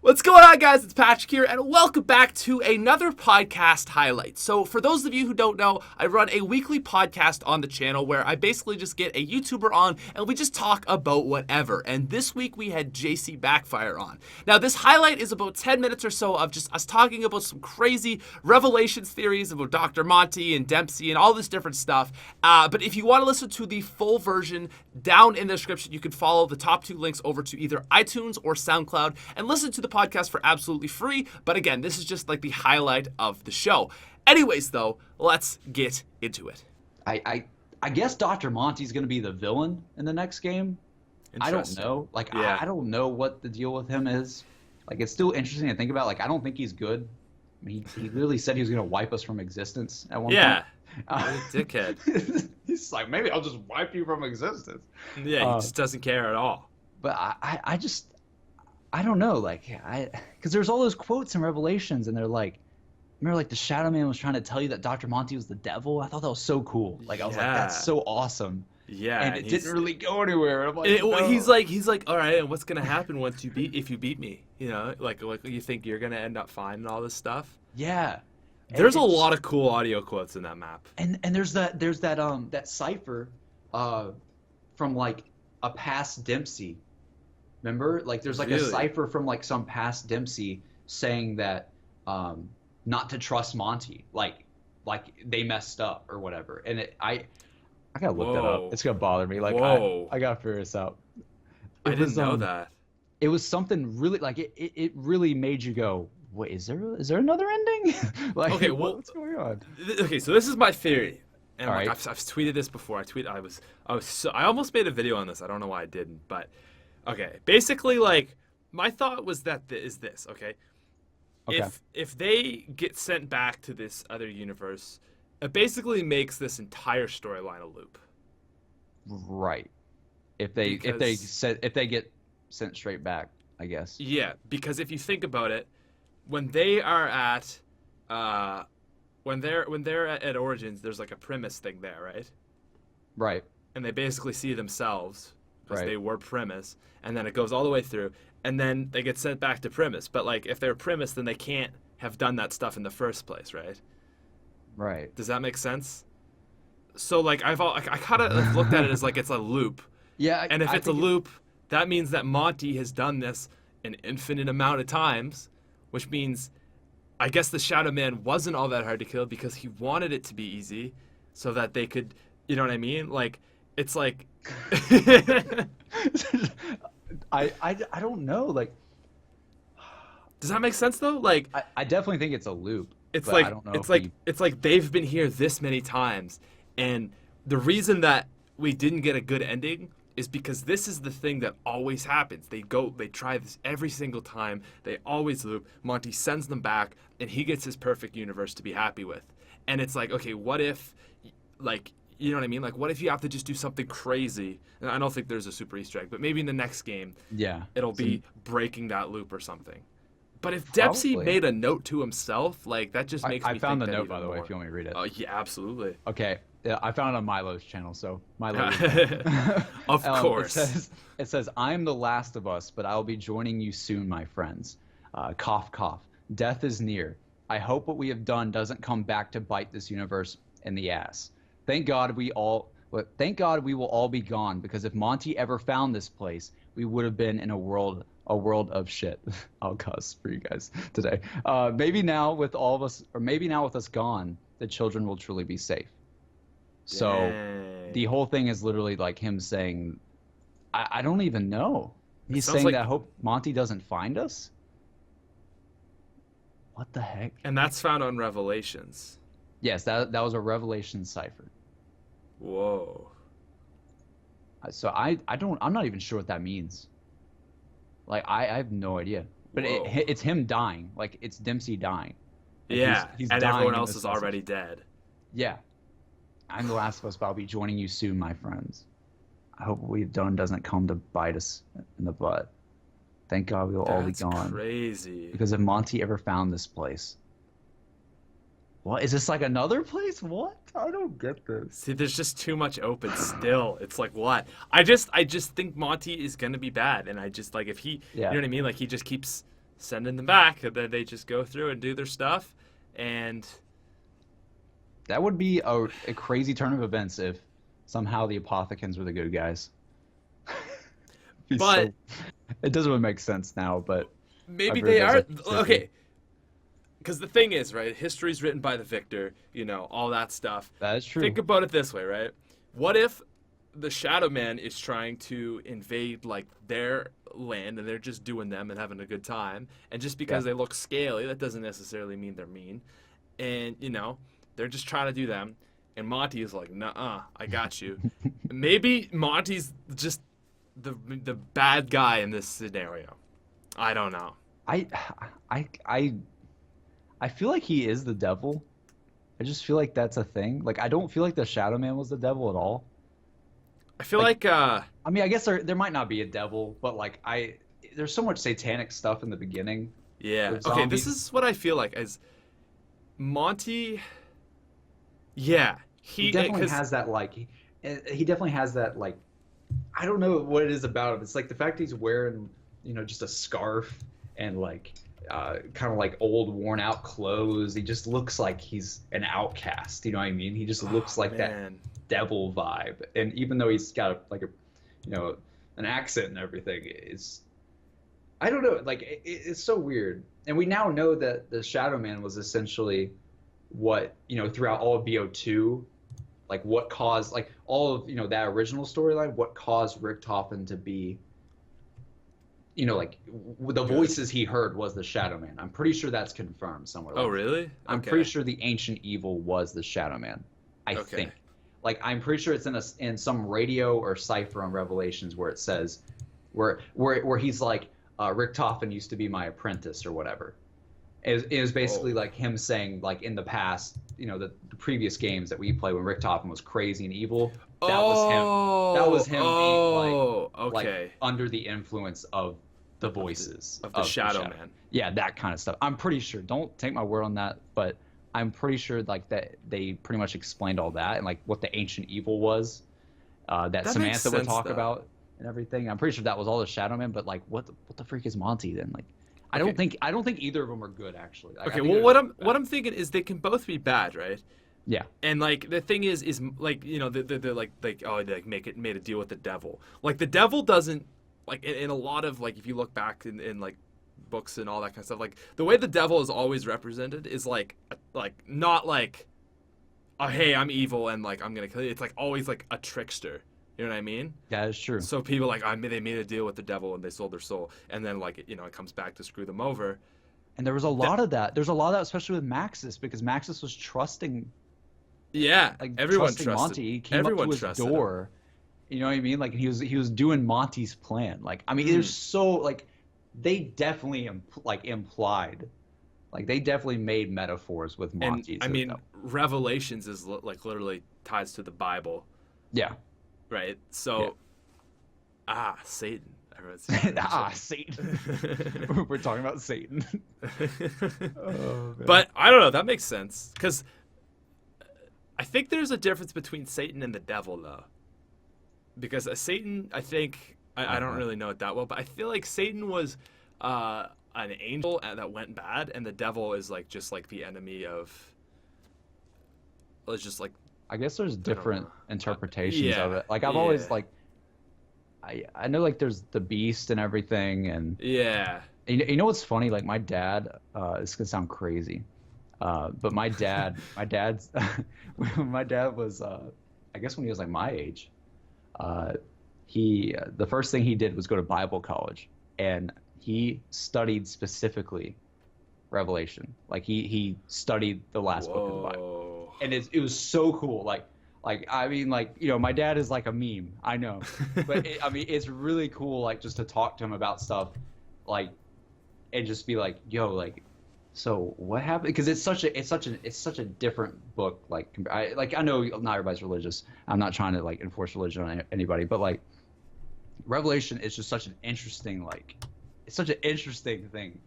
What's going on, guys? It's Patrick here, and welcome back to another podcast highlight. So for those of you who don't know, I run a weekly podcast on the channel where I basically just get a YouTuber on and we just talk about whatever. And this week we had JCBackFire on. Now this highlight is about 10 minutes or so of just us talking about some crazy revelations theories about Dr. Monty and Dempsey and all this different stuff. But if you want to listen to the full version, down in the description you can follow the top two links over to either iTunes or SoundCloud and listen to the podcast for absolutely free. But again, this is just like the highlight of the show. Anyways, though, let's get into it. I guess Dr. Monty's going to be the villain in the next game. I don't know. I don't know what the deal with him is. Like, it's still interesting to think about. Like, I don't think he's good. I mean, he literally said he was going to wipe us from existence at one point. Yeah, dickhead. He's like, maybe I'll just wipe you from existence. Yeah, he just doesn't care at all. But I don't know, like, because there's all those quotes in Revelations, and they're like, remember, like, the Shadow Man was trying to tell you that Dr. Monty was the devil? I thought that was so cool. Like, I was like, that's so awesome. Yeah, and it didn't really go anywhere. I'm like, no. He's like, all right, and what's gonna happen if you beat me? You know, like you think you're gonna end up fine and all this stuff. Yeah, there's a lot of cool audio quotes in that map. And there's that cipher, from like a past Dempsey. Remember, like, there's like a cipher from like some past Dempsey saying that not to trust Monty, like they messed up or whatever. And I gotta look that up. It's gonna bother me. Like, I gotta figure this out. I didn't know that. It was something really, like, it really made you go, wait, is there another ending? Like, okay, well, what's going on? Okay, so this is my theory. And all like, right. I've tweeted this before. I almost made a video on this. I don't know why I didn't, but okay. Basically, like, my thought was that this, okay? If they get sent back to this other universe, it basically makes this entire storyline a loop. Right. If they get sent straight back, I guess. Yeah, because if you think about it, when they are at when they're at Origins, there's like a premise thing there, right? Right. And they basically see themselves because right. they were premise, and then it goes all the way through, and then they get sent back to premise. But like, if they're premise, then they can't have done that stuff in the first place, right? Right. Does that make sense? So like, I kind of looked at it as like it's a loop. Yeah. And if it's a loop, that means that Monty has done this an infinite amount of times, which means I guess the Shadow Man wasn't all that hard to kill because he wanted it to be easy so that they could, you know what I mean? Like, it's like I don't know, like, does that make sense though? Like, I definitely think it's a loop. It's like, like, I don't know, it's like they've been here this many times, and the reason that we didn't get a good ending is because this is the thing that always happens. They try this every single time. They always loop. Monty sends them back, and he gets his perfect universe to be happy with. And it's like, okay, what if, like, you know what I mean? Like, what if you have to just do something crazy? And I don't think there's a super Easter egg, but maybe in the next game, it'll be breaking that loop or something. But if Dempsey made a note to himself, like, that just makes me think I found the that note, by the way, more. if you want me to read it. Oh, yeah, absolutely. Okay. Yeah, I found it on Milo's channel, so Milo. Of course. It says, I am the last of us, but I will be joining you soon, my friends. Cough, cough. Death is near. I hope what we have done doesn't come back to bite this universe in the ass. Thank God we will all be gone, because if Monty ever found this place, we would have been in a world of shit. I'll cuss for you guys today. Maybe now with us gone, the children will truly be safe. So the whole thing is literally like him saying, I don't even know. He's saying that I hope Monty doesn't find us. What the heck? And that's found on Revelations. Yes, that was a Revelation cipher. Whoa. So I'm not even sure what that means. Like, I have no idea. But it's him dying. Like, it's Dempsey dying. Like, yeah, he's and dying everyone else is already dead. Yeah. I'm the last of us, but I'll be joining you soon, my friends. I hope what we've done doesn't come to bite us in the butt. Thank God we will all be gone. That's crazy. Because if Monty ever found this place. What? Is this like another place? What? I don't get this. See, there's just too much open still. It's like, what? I just think Monty is going to be bad. And I just, like, if he, you know what I mean? Like, he just keeps sending them back, and then they just go through and do their stuff, and that would be a crazy turn of events if somehow the Apothicans were the good guys. But it doesn't really make sense now, but maybe they are okay. Because the thing is, right? History's written by the victor. All that stuff. That is true. Think about it this way, right? What if the Shadow Man is trying to invade like their land, and they're just doing them and having a good time, and just because they look scaly, that doesn't necessarily mean they're mean, and they're just trying to do them, and Monty is like, "Nuh-uh, I got you." Maybe Monty's just the bad guy in this scenario. I don't know. I feel like he is the devil. I just feel like that's a thing. Like, I don't feel like the Shadow Man was the devil at all. I feel like I mean, I guess there might not be a devil, but like there's so much satanic stuff in the beginning. Yeah. Okay, this is what I feel like as Monty. Yeah, he definitely has that like he definitely has that like I don't know what it is about him. It's like the fact he's wearing just a scarf and like kind of like old worn out clothes. He just looks like he's an outcast. You know what I mean? He just looks like that devil vibe. And even though he's got an accent and everything, I don't know. Like it's so weird. And we now know that the Shadow Man was essentially what throughout all of BO2, like what caused like all of that original storyline, what caused Richtofen to be like the voices he heard was the Shadow Man. I'm pretty sure that's confirmed somewhere. Oh, really? I'm pretty sure the ancient evil was the Shadow Man. I think. Like I'm pretty sure it's in some radio or cipher on Revelations where it says where he's like Richtofen used to be my apprentice or whatever. It was basically like him saying like in the past, the previous games that we played when Richtofen was crazy and evil. That was him being like under the influence of the voices of the Shadow Man. Yeah, that kind of stuff. I'm pretty sure. Don't take my word on that, but I'm pretty sure like that they pretty much explained all that and like what the ancient evil was that Samantha would talk about and everything. I'm pretty sure that was all the Shadow Man. But like, what the freak is Monty then? Like, I don't think either of them are good actually. Like, okay, well, what I'm thinking is they can both be bad, right? Yeah. And like the thing is like they're like oh they like made a deal with the devil. Like the devil doesn't like in a lot of like if you look back in like books and all that kind of stuff, like the way the devil is always represented is like not like oh hey I'm evil and like I'm gonna kill you. It's like always like a trickster. You know what I mean? Yeah, it's true. So people like they made a deal with the devil and they sold their soul, and then like it comes back to screw them over. And there was a lot of that. There's a lot of that, especially with Maxis, because Maxis was trusting. Yeah, like everyone trusting trusted Monty. He came everyone up to his door. Him. You know what I mean? Like he was doing Monty's plan. Like I mean, there's so like they definitely implied, like they definitely made metaphors with Monty. And I mean, Revelations is like literally ties to the Bible. Yeah. Right. So, Satan. Satan. We're talking about Satan. But I don't know. That makes sense because I think there's a difference between Satan and the devil, though. Because Satan, I think I don't really know it that well, but I feel like Satan was an angel that went bad, and the devil is like just like the enemy of. Well, it's just like. I guess there's different interpretations of it. Like I've always like. I know like there's the beast and everything and you know what's funny, like my dad it's gonna sound crazy but my dad my dad was I guess when he was like my age he the first thing he did was go to Bible college and he studied specifically Revelation. Like he studied the last book of the Bible and it was so cool. Like I mean, like, my dad is like a meme, I know, but I mean, it's really cool, like, just to talk to him about stuff, like, and just be like, yo, like, so what happened? Because it's such a different book. Like, I know not everybody's religious. I'm not trying to like enforce religion on anybody, but like, Revelation is just such an interesting, like, it's such an interesting thing.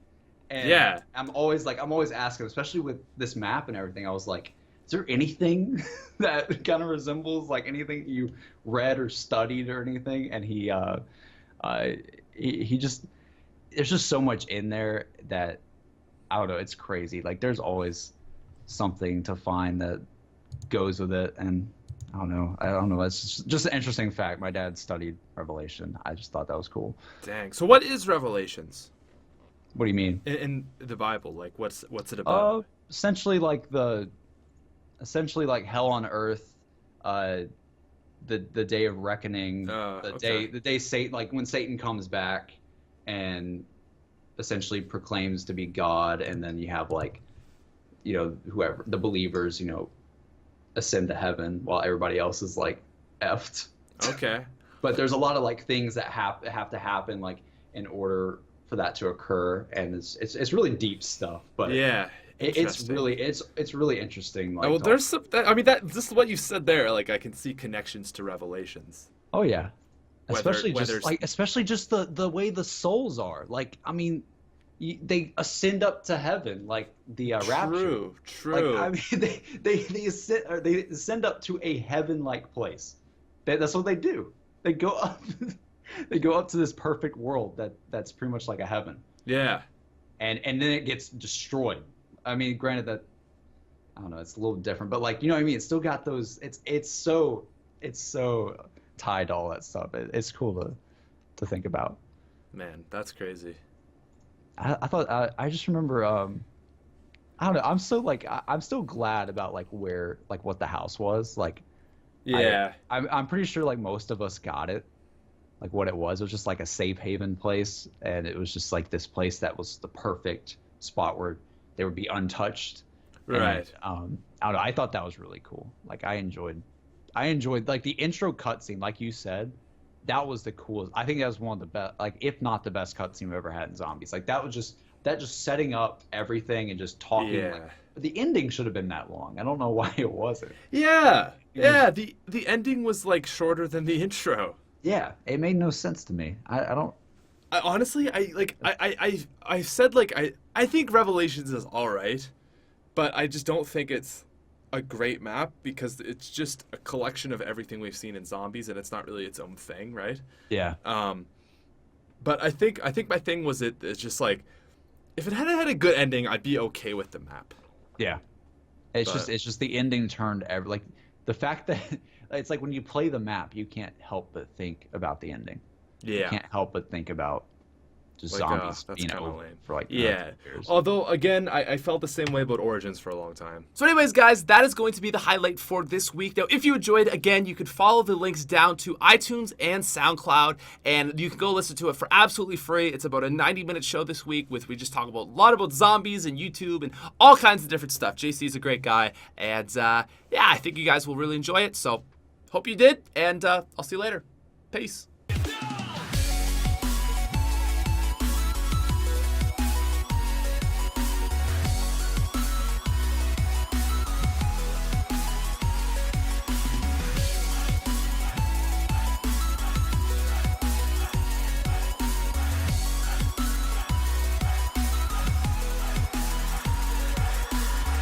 And I'm always asking, especially with this map and everything. I was like, is there anything that kind of resembles like anything you read or studied or anything? And he just there's just so much in there that I don't know. It's crazy. Like there's always something to find that goes with it, and I don't know. It's just an interesting fact. My dad studied Revelation. I just thought that was cool. Dang. So what is Revelations? What do you mean? In the Bible, like what's it about? Essentially like hell on earth, the day of reckoning, the day Satan, like when Satan comes back and essentially proclaims to be God, and then you have like, whoever the believers, ascend to heaven while everybody else is like effed. Okay. But there's a lot of like things that have to happen like in order for that to occur, and it's really deep stuff. But yeah, it's really interesting. Like, well, there's some. This is what you said there. Like I can see connections to Revelations. Oh yeah, especially just the way the souls are. Like I mean, they ascend up to heaven, like the rapture. True. Like, I mean, they ascend up to a heaven-like place. That's what they do. They go up. They go up to this perfect world that's pretty much like a heaven. Yeah. And then it gets destroyed. I mean, granted that I don't know, it's a little different, but like, you know what I mean? It's still got those. It's so tied to all that stuff. It's cool to think about. Man, that's crazy. I thought I just remember I don't know, I'm still glad about like where like what the house was like. Yeah. I'm pretty sure like most of us got it. Like what it was just like a safe haven place, and it was just like this place that was the perfect spot where they would be untouched. Right. And, I don't know, I thought that was really cool. Like I enjoyed like the intro cutscene, like you said. That was the coolest. I think that was one of the best, like if not the best cutscene we've ever had in Zombies. Like that was just setting up everything and just talking. Yeah. Like, the ending should have been that long. I don't know why it wasn't. Yeah. Yeah. The ending was like shorter than the intro. Yeah, it made no sense to me. I honestly, I said like I think Revelations is all right, but I just don't think it's a great map because it's just a collection of everything we've seen in Zombies, and it's not really its own thing, right? Yeah. But I think my thing was it's just like if it had a good ending, I'd be okay with the map. Yeah. It's just the ending turned like the fact that it's like when you play the map, you can't help but think about the ending. Yeah. You can't help but think about just like, zombies that's being kinda over lame. for like years. Although Although again, I felt the same way about Origins for a long time. So anyways, guys, that is going to be the highlight for this week. Now, if you enjoyed, again, you could follow the links down to iTunes and SoundCloud, and you can go listen to it for absolutely free. It's about a 90-minute show this week we just talk about a lot about zombies and YouTube and all kinds of different stuff. JC is a great guy, and yeah, I think you guys will really enjoy it. So hope you did, and I'll see you later. Peace.